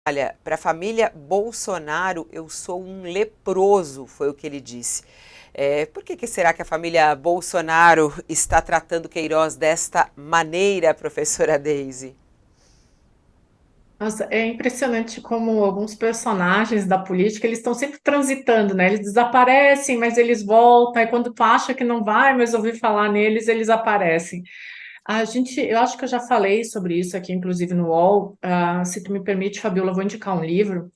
Olha, para a família Bolsonaro, eu sou um leproso, foi o que ele disse. Por que será que a família Bolsonaro está tratando Queiroz desta maneira, professora Daisy? Nossa, é impressionante como alguns personagens da política, eles estão sempre transitando, né? Eles desaparecem, mas eles voltam, e quando tu acha que não vai mais ouvir falar neles, eles aparecem. Eu acho que eu já falei sobre isso aqui, inclusive no UOL. Se tu me permite, Fabiola, eu vou indicar um livro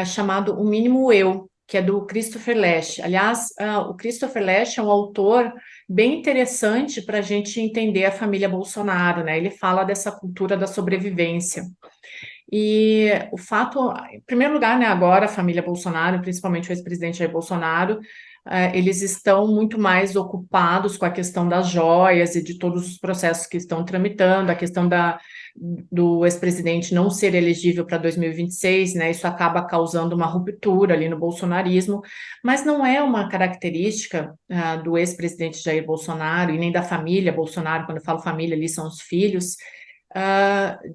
chamado O Mínimo Eu, que é do Christopher Lasch. Aliás, o Christopher Lasch é um autor bem interessante para a gente entender a família Bolsonaro, né? Ele fala dessa cultura da sobrevivência. E o fato, em primeiro lugar, né, agora a família Bolsonaro, principalmente o ex-presidente Jair Bolsonaro, eles estão muito mais ocupados com a questão das joias e de todos os processos que estão tramitando, a questão do ex-presidente não ser elegível para 2026, né, isso acaba causando uma ruptura ali no bolsonarismo, mas não é uma característica do ex-presidente Jair Bolsonaro e nem da família Bolsonaro, quando eu falo família, ali são os filhos,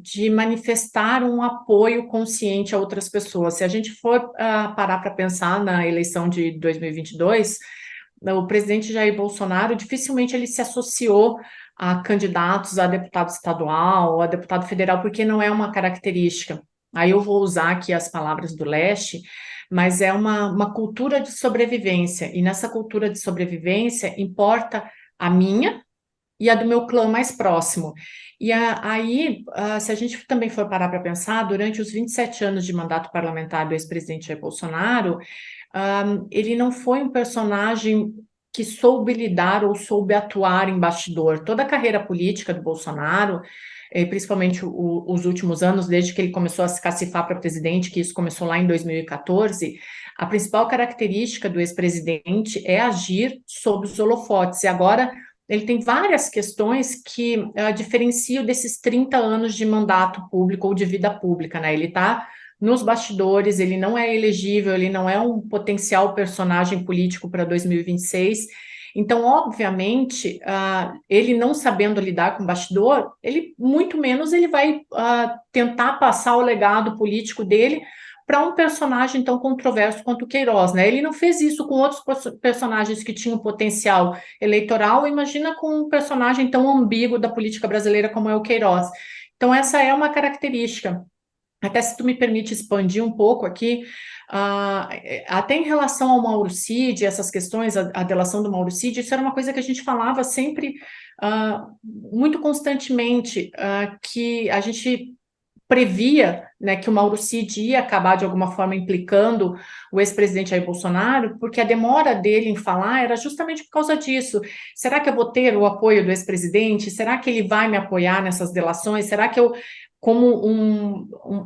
de manifestar um apoio consciente a outras pessoas. Se a gente for parar para pensar na eleição de 2022, o presidente Jair Bolsonaro dificilmente ele se associou a candidatos a deputado estadual ou a deputado federal, porque não é uma característica. Aí eu vou usar aqui as palavras do Leste, mas é uma cultura de sobrevivência, e nessa cultura de sobrevivência importa a minha e a do meu clã mais próximo. Se a gente também for parar para pensar, durante os 27 anos de mandato parlamentar do ex-presidente Jair Bolsonaro, ele não foi um personagem que soube lidar ou soube atuar em bastidor. Toda a carreira política do Bolsonaro, principalmente os últimos anos, desde que ele começou a se cacifar para presidente, que isso começou lá em 2014, a principal característica do ex-presidente é agir sob os holofotes. E agora ele tem várias questões que diferenciam desses 30 anos de mandato público ou de vida pública, né? Ele está nos bastidores, ele não é elegível, ele não é um potencial personagem político para 2026. Então, obviamente, ele não sabendo lidar com o bastidor, ele muito menos ele vai tentar passar o legado político dele para um personagem tão controverso quanto o Queiroz, né? Ele não fez isso com outros personagens que tinham potencial eleitoral, imagina com um personagem tão ambíguo da política brasileira como é o Queiroz. Então, essa é uma característica. Até se tu me permite expandir um pouco aqui, até em relação ao Mauro Cid, essas questões, a delação do Mauro Cid, isso era uma coisa que a gente falava sempre, muito constantemente, que a gente previa, né, que o Mauro Cid ia acabar de alguma forma implicando o ex-presidente Jair Bolsonaro, porque a demora dele em falar era justamente por causa disso. Será que eu vou ter o apoio do ex-presidente? Será que ele vai me apoiar nessas delações? Será que eu, como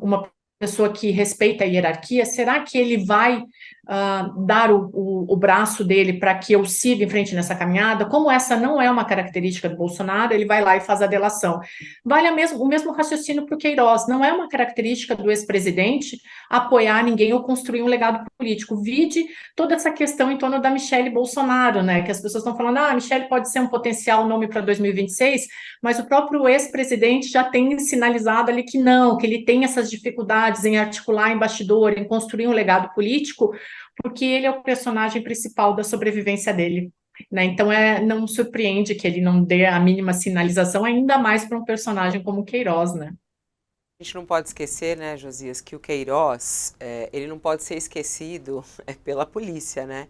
uma pessoa que respeita a hierarquia, será que ele vai dar o braço dele para que eu siga em frente nessa caminhada? Como essa não é uma característica do Bolsonaro, ele vai lá e faz a delação. Vale o mesmo raciocínio para o Queiroz. Não é uma característica do ex-presidente apoiar ninguém ou construir um legado político. Vide toda essa questão em torno da Michelle Bolsonaro, né? Que as pessoas estão falando, a Michelle pode ser um potencial nome para 2026, mas o próprio ex-presidente já tem sinalizado ali que não, que ele tem essas dificuldades em articular em bastidor, em construir um legado político, porque ele é o personagem principal da sobrevivência dele. Né? Então, não surpreende que ele não dê a mínima sinalização, ainda mais para um personagem como Queiroz, né? A gente não pode esquecer, né, Josias, que o Queiroz, ele não pode ser esquecido pela polícia, né,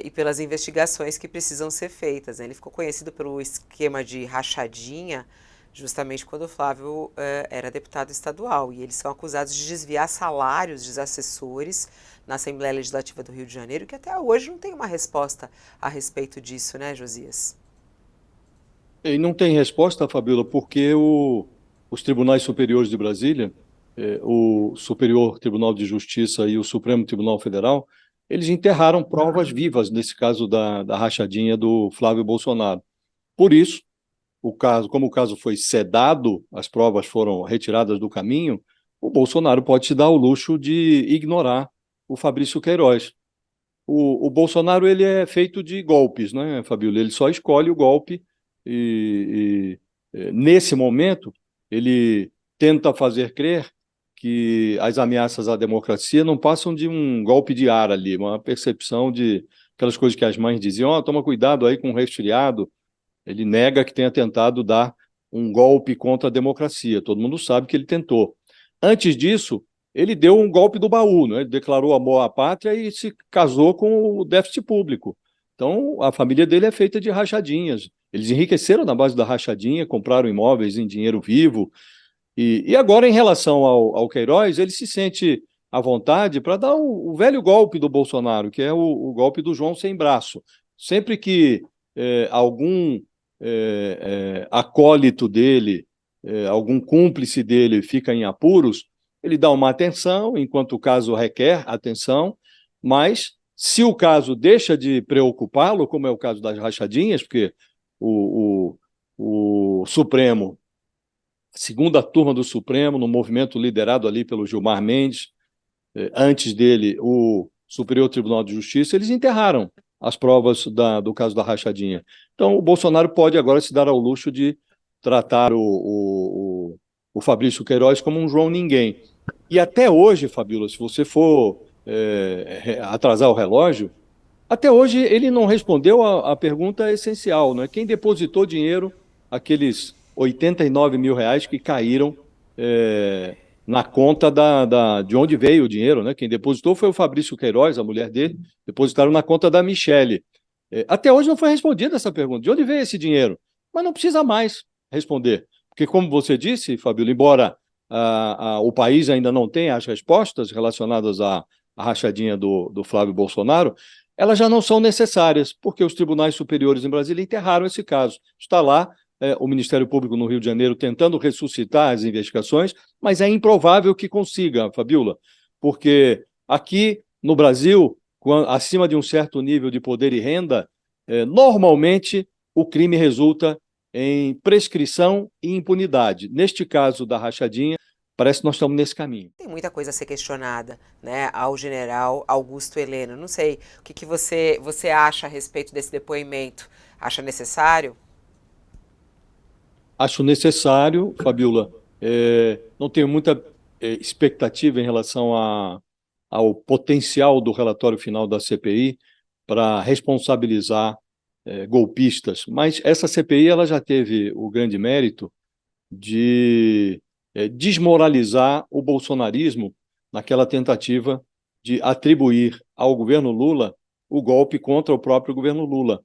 e pelas investigações que precisam ser feitas, né? Ele ficou conhecido pelo esquema de rachadinha, justamente quando o Flávio era deputado estadual, e eles são acusados de desviar salários dos assessores na Assembleia Legislativa do Rio de Janeiro, que até hoje não tem uma resposta a respeito disso, né, Josias? E não tem resposta, Fabiola, porque os tribunais superiores de Brasília, o Superior Tribunal de Justiça e o Supremo Tribunal Federal, eles enterraram provas vivas nesse caso da rachadinha do Flávio Bolsonaro. Por isso, como o caso foi sedado, as provas foram retiradas do caminho, o Bolsonaro pode se dar o luxo de ignorar o Fabrício Queiroz. O Bolsonaro ele é feito de golpes, né, Fabiola? Ele só escolhe o golpe nesse momento, ele tenta fazer crer que as ameaças à democracia não passam de um golpe de ar ali, uma percepção de aquelas coisas que as mães diziam, toma cuidado aí com o resfriado. Ele nega que tenha tentado dar um golpe contra a democracia. Todo mundo sabe que ele tentou. Antes disso, ele deu um golpe do baú, né? Ele declarou amor à pátria e se casou com o déficit público. Então, a família dele é feita de rachadinhas. Eles enriqueceram na base da rachadinha, compraram imóveis em dinheiro vivo. E agora, em relação ao Queiroz, ele se sente à vontade para dar o velho golpe do Bolsonaro, que é o golpe do João sem braço. Sempre que algum acólito dele, algum cúmplice dele fica em apuros, ele dá uma atenção, enquanto o caso requer atenção, mas se o caso deixa de preocupá-lo, como é o caso das rachadinhas, porque o Supremo, a segunda turma do Supremo, no movimento liderado ali pelo Gilmar Mendes, antes dele, o Superior Tribunal de Justiça, eles enterraram as provas do caso da rachadinha. Então, o Bolsonaro pode agora se dar ao luxo de tratar o Fabrício Queiroz como um João Ninguém. E até hoje, Fabíola, se você for atrasar o relógio, até hoje ele não respondeu a pergunta essencial, né? Quem depositou dinheiro, aqueles 89 mil reais que caíram na conta de onde veio o dinheiro, né? Quem depositou foi o Fabrício Queiroz, a mulher dele, depositaram na conta da Michele. Até hoje não foi respondida essa pergunta, de onde veio esse dinheiro? Mas não precisa mais responder, porque como você disse, Fabíola, embora o país ainda não tenha as respostas relacionadas à rachadinha do Flávio Bolsonaro, elas já não são necessárias, porque os tribunais superiores em Brasília enterraram esse caso. Está lá o Ministério Público no Rio de Janeiro tentando ressuscitar as investigações, mas é improvável que consiga, Fabíola, porque aqui no Brasil, acima de um certo nível de poder e renda, normalmente o crime resulta em prescrição e impunidade. Neste caso da rachadinha, parece que nós estamos nesse caminho. Tem muita coisa a ser questionada, né, ao general Augusto Heleno. Não sei, o que você acha a respeito desse depoimento? Acha necessário? Acho necessário, Fabíola. Não tenho muita expectativa em relação ao potencial do relatório final da CPI para responsabilizar golpistas, mas essa CPI ela já teve o grande mérito de desmoralizar o bolsonarismo naquela tentativa de atribuir ao governo Lula o golpe contra o próprio governo Lula.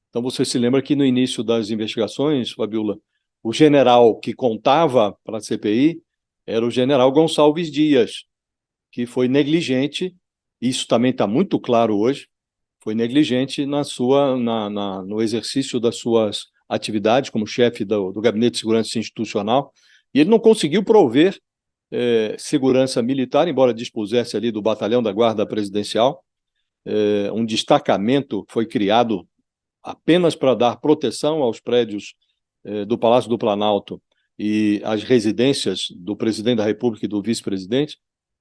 Então você se lembra que no início das investigações, Fabíola, o general que contava para a CPI era o general Gonçalves Dias, que foi negligente, isso também está muito claro hoje, foi negligente no exercício das suas atividades como chefe do Gabinete de Segurança Institucional, e ele não conseguiu prover segurança militar, embora dispusesse ali do batalhão da Guarda Presidencial. Um destacamento foi criado apenas para dar proteção aos prédios do Palácio do Planalto e às residências do presidente da República e do vice-presidente.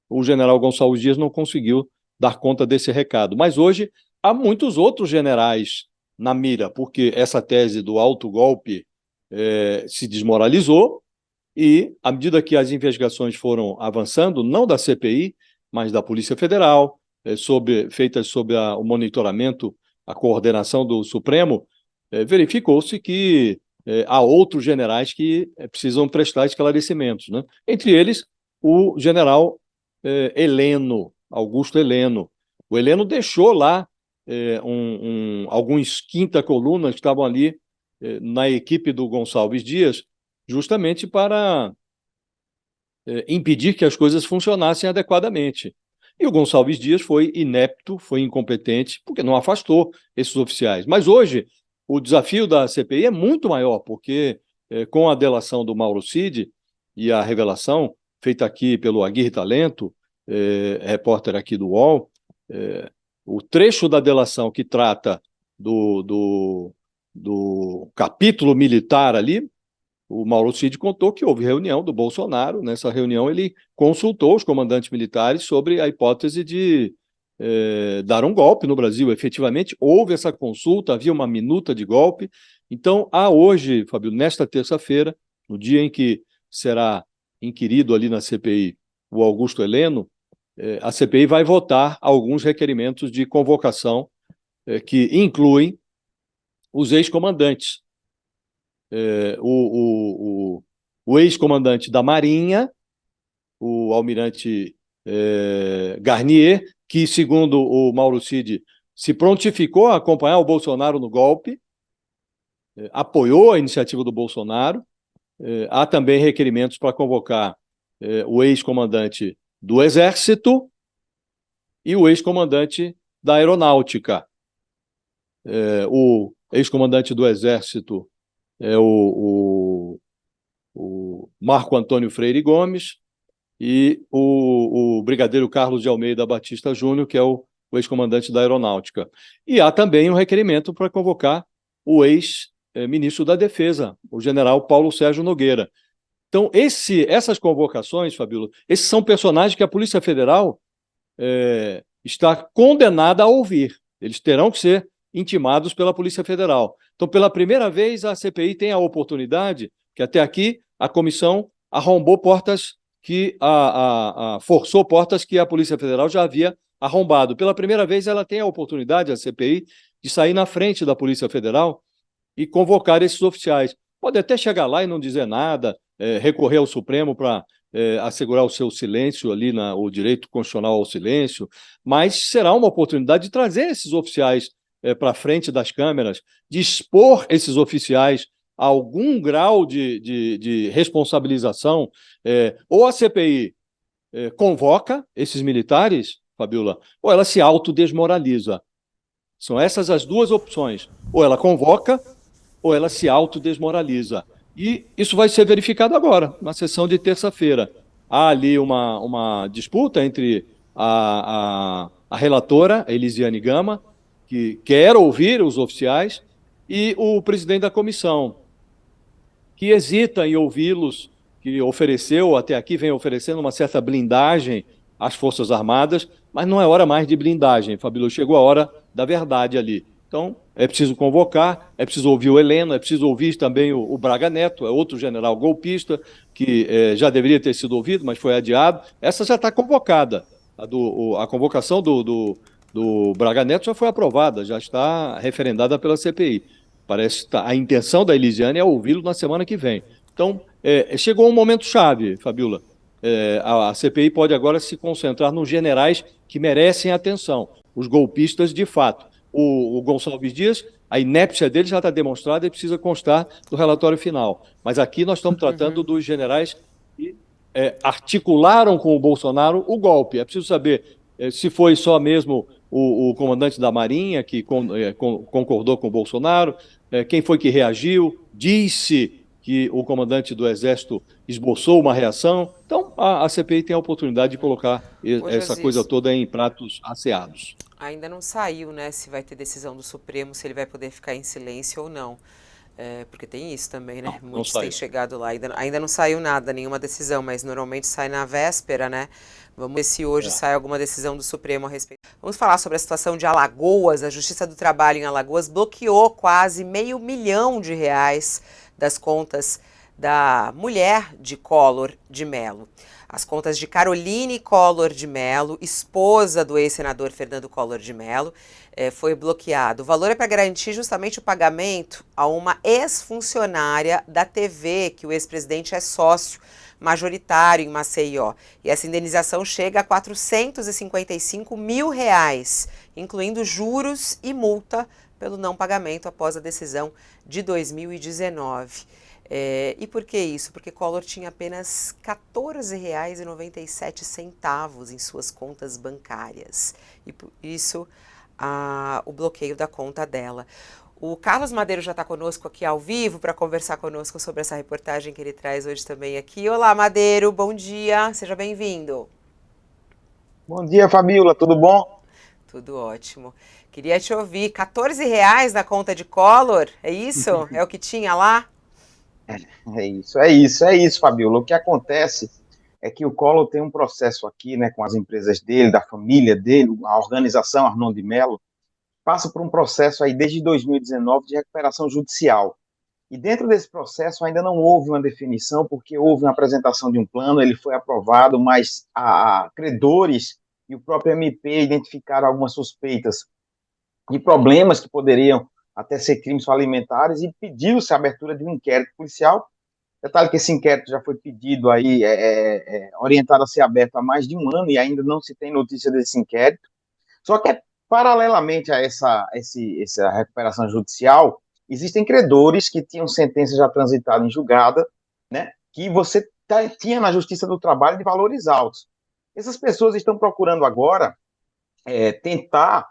O general Gonçalves Dias não conseguiu dar conta desse recado. Mas hoje há muitos outros generais na mira, porque essa tese do autogolpe se desmoralizou e, à medida que as investigações foram avançando, não da CPI, mas da Polícia Federal, feitas sob o monitoramento, a coordenação do Supremo, verificou-se que há outros generais que precisam prestar esclarecimentos, né? Entre eles, o general Heleno, Augusto Heleno. O Heleno deixou lá alguns quinta-colunas que estavam ali na equipe do Gonçalves Dias, justamente para impedir que as coisas funcionassem adequadamente. E o Gonçalves Dias foi inepto, foi incompetente, porque não afastou esses oficiais. Mas hoje, o desafio da CPI é muito maior, porque com a delação do Mauro Cid e a revelação feita aqui pelo Aguirre Talento, repórter aqui do UOL, o trecho da delação que trata do capítulo militar ali, o Mauro Cid contou que houve reunião do Bolsonaro. Nessa reunião ele consultou os comandantes militares sobre a hipótese de dar um golpe no Brasil. Efetivamente, houve essa consulta, havia uma minuta de golpe. Então, há hoje, Fabio, nesta terça-feira, no dia em que será inquirido ali na CPI o Augusto Heleno, a CPI vai votar alguns requerimentos de convocação que incluem os ex-comandantes. O ex-comandante da Marinha, o almirante Garnier, que, segundo o Mauro Cid, se prontificou a acompanhar o Bolsonaro no golpe, apoiou a iniciativa do Bolsonaro. Há também requerimentos para convocar o ex-comandante do Exército e o ex-comandante da Aeronáutica. O ex-comandante do Exército é o Marco Antônio Freire Gomes e o brigadeiro Carlos de Almeida Batista Júnior, que é o ex-comandante da Aeronáutica. E há também um requerimento para convocar o ex-ministro da Defesa, o general Paulo Sérgio Nogueira. Então, essas convocações, Fabíola, esses são personagens que a Polícia Federal está condenada a ouvir. Eles terão que ser intimados pela Polícia Federal. Então, pela primeira vez, a CPI tem a oportunidade, que até aqui a comissão arrombou portas forçou portas que a Polícia Federal já havia arrombado. Pela primeira vez, ela tem a oportunidade, a CPI, de sair na frente da Polícia Federal e convocar esses oficiais. Pode até chegar lá e não dizer nada, recorrer ao Supremo para assegurar o seu silêncio ali, o direito constitucional ao silêncio, mas será uma oportunidade de trazer esses oficiais para frente das câmeras, de expor esses oficiais a algum grau de responsabilização, ou a CPI convoca esses militares, Fabíola, ou ela se autodesmoraliza. São essas as duas opções. Ou ela convoca, ou ela se autodesmoraliza. E isso vai ser verificado agora, na sessão de terça-feira. Há ali uma disputa entre a relatora, Elisiane Gama, que quer ouvir os oficiais, e o presidente da comissão, que hesita em ouvi-los, que ofereceu, até aqui vem oferecendo uma certa blindagem às Forças Armadas, mas não é hora mais de blindagem, Fabíola, chegou a hora da verdade ali. Então, é preciso convocar, é preciso ouvir o Heleno, é preciso ouvir também o Braga Neto, é outro general golpista, que já deveria ter sido ouvido, mas foi adiado. Essa já está convocada. A convocação do Braga Neto já foi aprovada, já está referendada pela CPI. Parece que a intenção da Elisiane é ouvi-lo na semana que vem. Então, chegou um momento chave, Fabíola. A CPI pode agora se concentrar nos generais que merecem atenção, os golpistas de fato. O Gonçalves Dias, a inépcia dele já está demonstrada e precisa constar do relatório final. Mas aqui nós estamos tratando dos generais que articularam com o Bolsonaro o golpe. É preciso saber se foi só mesmo o comandante da Marinha que concordou com o Bolsonaro, quem foi que reagiu, disse que o comandante do Exército esboçou uma reação. Então, a CPI tem a oportunidade de colocar essa coisa toda em pratos asseados. Ainda não saiu, né, se vai ter decisão do Supremo, se ele vai poder ficar em silêncio ou não. Porque tem isso também, né? Muitos têm chegado lá. Ainda não saiu nada, nenhuma decisão, mas normalmente sai na véspera, né? Vamos ver se hoje sai alguma decisão do Supremo a respeito. Vamos falar sobre a situação de Alagoas. A Justiça do Trabalho em Alagoas bloqueou quase R$500 milhão das contas da mulher de Collor de Mello. As contas de Caroline Collor de Mello, esposa do ex-senador Fernando Collor de Mello, foi bloqueado. O valor é para garantir justamente o pagamento a uma ex-funcionária da TV, que o ex-presidente é sócio majoritário em Maceió. E essa indenização chega a R$455 mil, incluindo juros e multa pelo não pagamento após a decisão de 2019. E por que isso? Porque Collor tinha apenas R$14,97 em suas contas bancárias. E por isso, o bloqueio da conta dela. O Carlos Madeiro já está conosco aqui ao vivo para conversar conosco sobre essa reportagem que ele traz hoje também aqui. Olá, Madeiro, bom dia, seja bem-vindo. Bom dia, Fabíola, tudo bom? Tudo ótimo. Queria te ouvir, R$14 na conta de Collor, é isso? É o que tinha lá? É isso, Fabíola. O que acontece é que o Collor tem um processo aqui, né, com as empresas dele, da família dele, a organização Arnon de Mello, passa por um processo aí desde 2019 de recuperação judicial. E dentro desse processo ainda não houve uma definição, porque houve uma apresentação de um plano, ele foi aprovado, mas a credores e o próprio MP identificaram algumas suspeitas de problemas que poderiam até ser crimes falimentares e pediu-se a abertura de um inquérito policial. Detalhe que esse inquérito já foi pedido aí, orientado a ser aberto há mais de um ano e ainda não se tem notícia desse inquérito. Só que, paralelamente a essa recuperação judicial, existem credores que tinham sentença já transitada em julgada, né, que você tinha na Justiça do Trabalho de valores altos. Essas pessoas estão procurando agora tentar,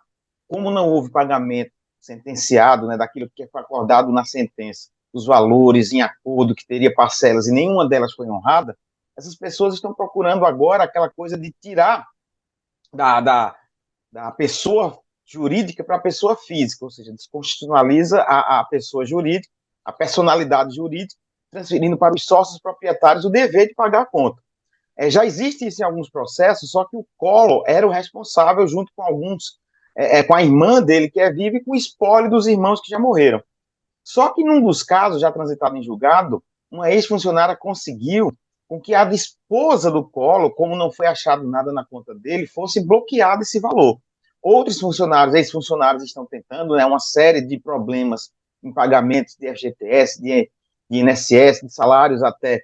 como não houve pagamento sentenciado, né, daquilo que foi acordado na sentença, os valores em acordo, que teria parcelas, e nenhuma delas foi honrada, essas pessoas estão procurando agora aquela coisa de tirar da pessoa jurídica para a pessoa física, ou seja, desconstitucionaliza a pessoa jurídica, a personalidade jurídica, transferindo para os sócios proprietários o dever de pagar a conta. Já existe isso em alguns processos, só que o Collor era o responsável, junto com com a irmã dele, que é viva, e com o espólio dos irmãos que já morreram. Só que num dos casos, já transitado em julgado, uma ex-funcionária conseguiu com que a esposa do Collor, como não foi achado nada na conta dele, fosse bloqueado esse valor. Outros funcionários, ex-funcionários, estão tentando, né, uma série de problemas em pagamentos de FGTS, de INSS, de salários até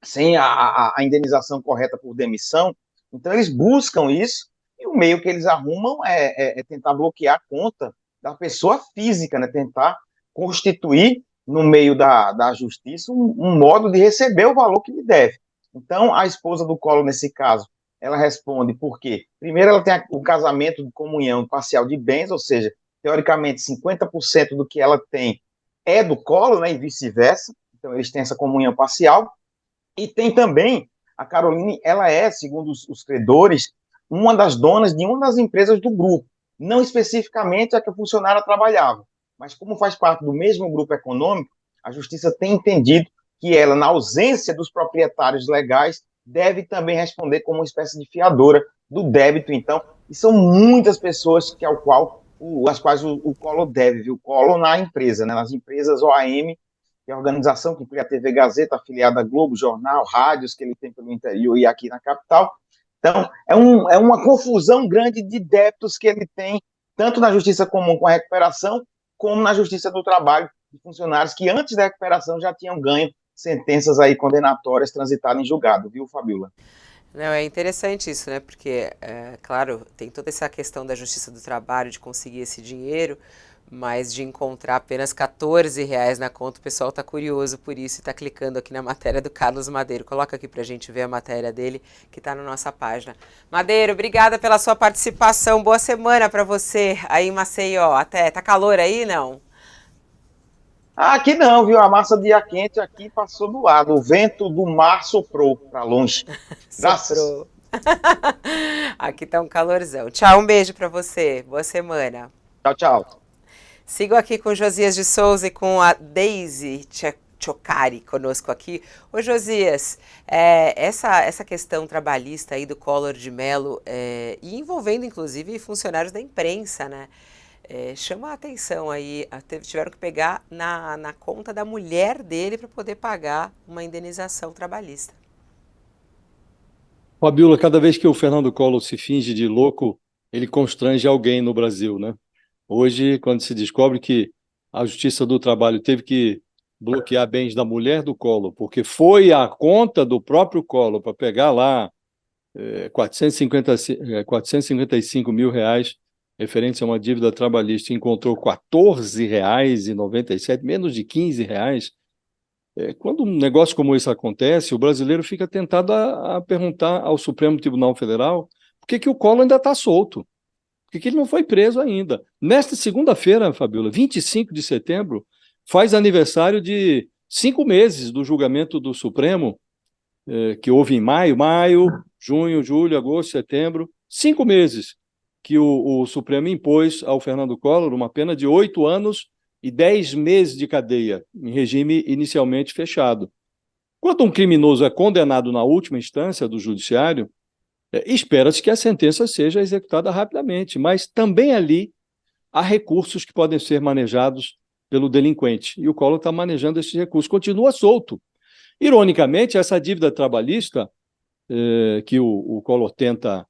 sem a indenização correta por demissão. Então, eles buscam isso, e o meio que eles arrumam é tentar bloquear a conta da pessoa física, né? Tentar constituir, no meio da justiça, um modo de receber o valor que lhe deve. Então, a esposa do Collor, nesse caso, ela responde por quê? Primeiro, ela tem o casamento de comunhão parcial de bens, ou seja, teoricamente, 50% do que ela tem é do Collor, né, e vice-versa. Então, eles têm essa comunhão parcial. E tem também, a Caroline, ela é, segundo os credores, uma das donas de uma das empresas do grupo, não especificamente a que a funcionária trabalhava, mas como faz parte do mesmo grupo econômico, a justiça tem entendido que ela, na ausência dos proprietários legais, deve também responder como uma espécie de fiadora do débito, então, e são muitas pessoas às quais o Collor deve, viu? O Collor na empresa, né? Nas empresas OAM, que é a organização que inclui a TV Gazeta, afiliada à Globo, jornal, rádios que ele tem pelo interior e aqui na capital. Então, é uma confusão grande de débitos que ele tem, tanto na Justiça Comum com a recuperação, como na Justiça do Trabalho, de funcionários que antes da recuperação já tinham ganho sentenças aí condenatórias transitadas em julgado, viu, Fabiola? Não, é interessante isso, né? Porque, claro, tem toda essa questão da Justiça do Trabalho, de conseguir esse dinheiro, mas de encontrar apenas R$ 14 na conta, o pessoal está curioso por isso e está clicando aqui na matéria do Carlos Madeiro. Coloca aqui para a gente ver a matéria dele, que está na nossa página. Madeiro, obrigada pela sua participação. Boa semana para você aí em Maceió. Até, tá calor aí, não? Aqui não, viu? A massa de ar quente aqui passou do lado. O vento do mar soprou para longe. Soprou. Aqui tá um calorzão. Tchau, um beijo para você. Boa semana. Tchau, tchau. Sigo aqui com Josias de Souza e com a Deise Chocari conosco aqui. Ô Josias, essa questão trabalhista aí do Collor de Mello, e envolvendo inclusive funcionários da imprensa, né? Chama a atenção aí, tiveram que pegar na conta da mulher dele para poder pagar uma indenização trabalhista. Fabiola, cada vez que o Fernando Collor se finge de louco, ele constrange alguém no Brasil, né? Hoje, quando se descobre que a Justiça do Trabalho teve que bloquear bens da mulher do Collor, porque foi a conta do próprio Collor para pegar lá 455 mil reais referentes a uma dívida trabalhista, e encontrou R$ 14,97, menos de R$ 15. Quando um negócio como esse acontece, o brasileiro fica tentado a perguntar ao Supremo Tribunal Federal por que o Collor ainda está solto. Por que ele não foi preso ainda? Nesta segunda-feira, Fabiola, 25 de setembro, faz aniversário de 5 meses do julgamento do Supremo, que houve em maio, junho, julho, agosto, setembro, 5 meses que o Supremo impôs ao Fernando Collor uma pena de 8 anos e 10 meses de cadeia, em regime inicialmente fechado. Quando um criminoso é condenado na última instância do judiciário, espera-se que a sentença seja executada rapidamente, mas também ali há recursos que podem ser manejados pelo delinquente. E o Collor está manejando esses recursos. Continua solto. Ironicamente, essa dívida trabalhista que o Collor tenta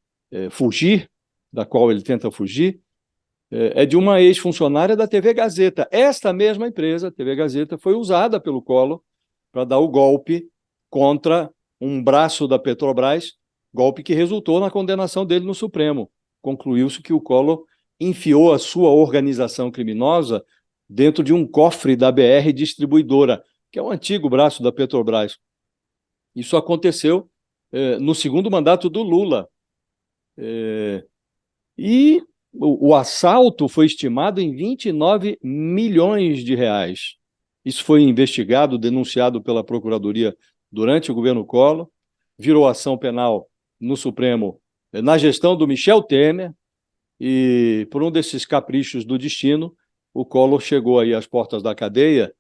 fugir, da qual ele tenta fugir, é de uma ex-funcionária da TV Gazeta. Esta mesma empresa, a TV Gazeta, foi usada pelo Collor para dar o golpe contra um braço da Petrobras, golpe que resultou na condenação dele no Supremo. Concluiu-se que o Collor enfiou a sua organização criminosa dentro de um cofre da BR Distribuidora, que é um antigo braço da Petrobras. Isso aconteceu no segundo mandato do Lula. E o assalto foi estimado em 29 milhões de reais. Isso foi investigado, denunciado pela Procuradoria durante o governo Collor, virou ação penal no Supremo na gestão do Michel Temer, e por um desses caprichos do destino, o Collor chegou aí às portas da cadeia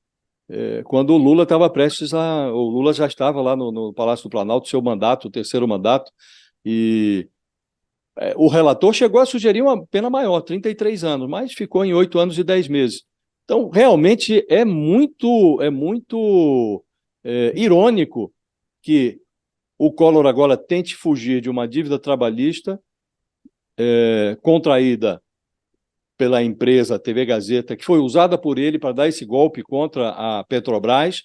quando o Lula estava prestes a... O Lula já estava lá no Palácio do Planalto, seu mandato, o terceiro mandato, e o relator chegou a sugerir uma pena maior, 33 anos, mas ficou em 8 anos e 10 meses. Então, realmente é muito irônico que o Collor agora tente fugir de uma dívida trabalhista contraída pela empresa TV Gazeta, que foi usada por ele para dar esse golpe contra a Petrobras,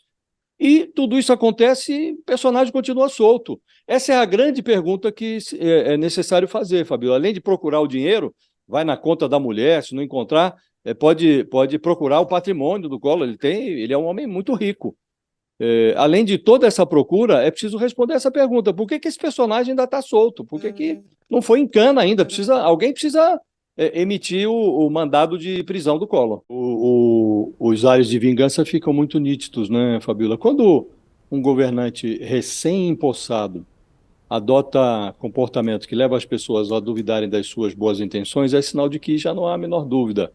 e tudo isso acontece e o personagem continua solto. Essa é a grande pergunta que é necessário fazer, Fabio. Além de procurar o dinheiro, vai na conta da mulher, se não encontrar, pode procurar o patrimônio do Collor. Ele é um homem muito rico. Além de toda essa procura, é preciso responder essa pergunta: por que esse personagem ainda está solto? Por que não foi em cana ainda? Alguém precisa emitir o mandado de prisão do Collor. Os ares de vingança ficam muito nítidos, né, Fabiola? Quando um governante recém-empossado adota comportamento que leva as pessoas a duvidarem das suas boas intenções, é sinal de que já não há a menor dúvida.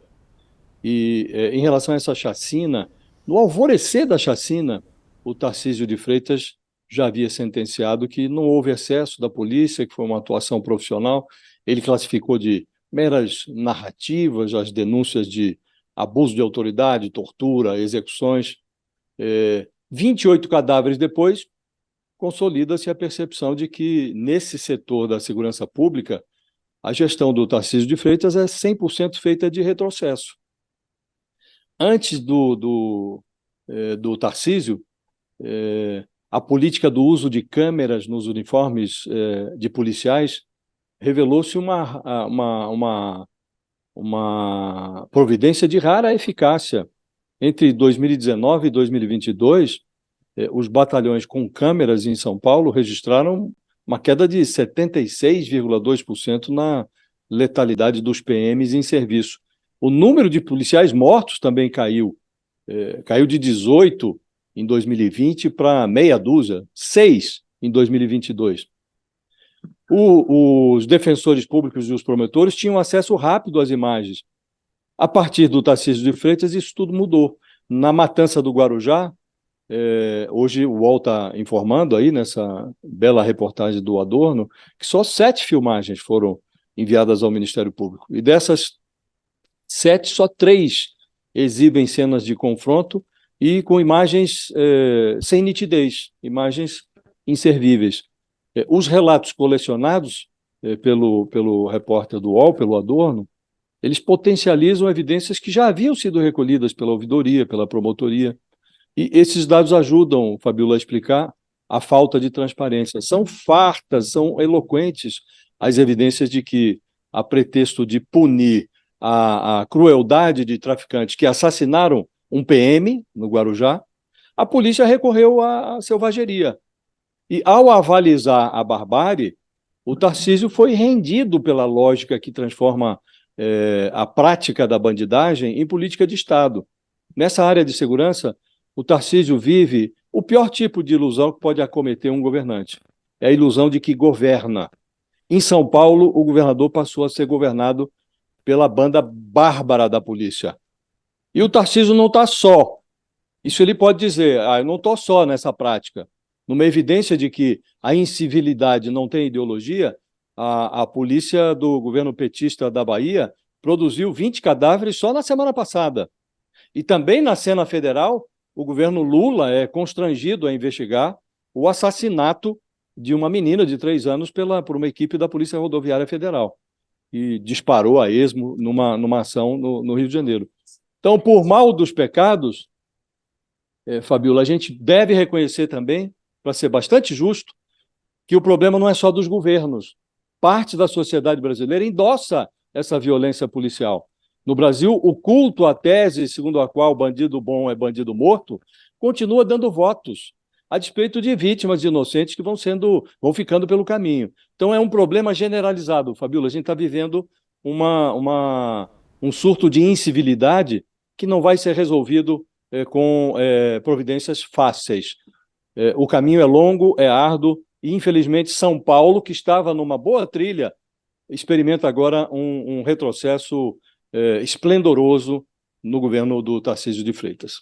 E em relação a essa chacina, no alvorecer da chacina, o Tarcísio de Freitas já havia sentenciado que não houve excesso da polícia, que foi uma atuação profissional. Ele classificou de meras narrativas as denúncias de abuso de autoridade, tortura, execuções. 28 cadáveres depois, consolida-se a percepção de que, nesse setor da segurança pública, a gestão do Tarcísio de Freitas é 100% feita de retrocesso. Antes do Tarcísio, a política do uso de câmeras nos uniformes de policiais revelou-se uma providência de rara eficácia. Entre 2019 e 2022, os batalhões com câmeras em São Paulo registraram uma queda de 76,2% na letalidade dos PMs em serviço. O número de policiais mortos também caiu. Caiu de 18 em 2020 para meia dúzia, 6 em 2022. Os defensores públicos e os promotores tinham acesso rápido às imagens. A partir do Tarcísio de Freitas, isso tudo mudou. Na matança do Guarujá, hoje o UOL está informando aí, nessa bela reportagem do Adorno, que só 7 filmagens foram enviadas ao Ministério Público. E dessas 7, só 3 exibem cenas de confronto e com imagens sem nitidez, imagens inservíveis. Os relatos colecionados pelo repórter do UOL, pelo Adorno, eles potencializam evidências que já haviam sido recolhidas pela ouvidoria, pela promotoria. E esses dados ajudam, Fabiola, a explicar a falta de transparência. São fartas, são eloquentes as evidências de que, a pretexto de punir a crueldade de traficantes que assassinaram um PM no Guarujá, a polícia recorreu à selvageria. E, ao avalizar a barbárie, o Tarcísio foi rendido pela lógica que transforma a prática da bandidagem em política de Estado. Nessa área de segurança, o Tarcísio vive o pior tipo de ilusão que pode acometer um governante. É a ilusão de que governa. Em São Paulo, o governador passou a ser governado pela banda bárbara da polícia. E o Tarcísio não está só. Isso ele pode dizer: eu não estou só nessa prática. Numa evidência de que a incivilidade não tem ideologia, a polícia do governo petista da Bahia produziu 20 cadáveres só na semana passada. E também na cena federal, o governo Lula é constrangido a investigar o assassinato de uma menina de 3 anos por uma equipe da Polícia Rodoviária Federal, e disparou a esmo numa ação no Rio de Janeiro. Então, por mal dos pecados, Fabiola, a gente deve reconhecer também, para ser bastante justo, que o problema não é só dos governos. Parte da sociedade brasileira endossa essa violência policial. No Brasil, o culto à tese segundo a qual bandido bom é bandido morto continua dando votos, a despeito de vítimas inocentes que vão ficando pelo caminho. Então, é um problema generalizado, Fabiola. A gente está vivendo um surto de incivilidade que não vai ser resolvido com providências fáceis. O caminho é longo, é árduo, e, infelizmente, São Paulo, que estava numa boa trilha, experimenta agora um retrocesso esplendoroso no governo do Tarcísio de Freitas.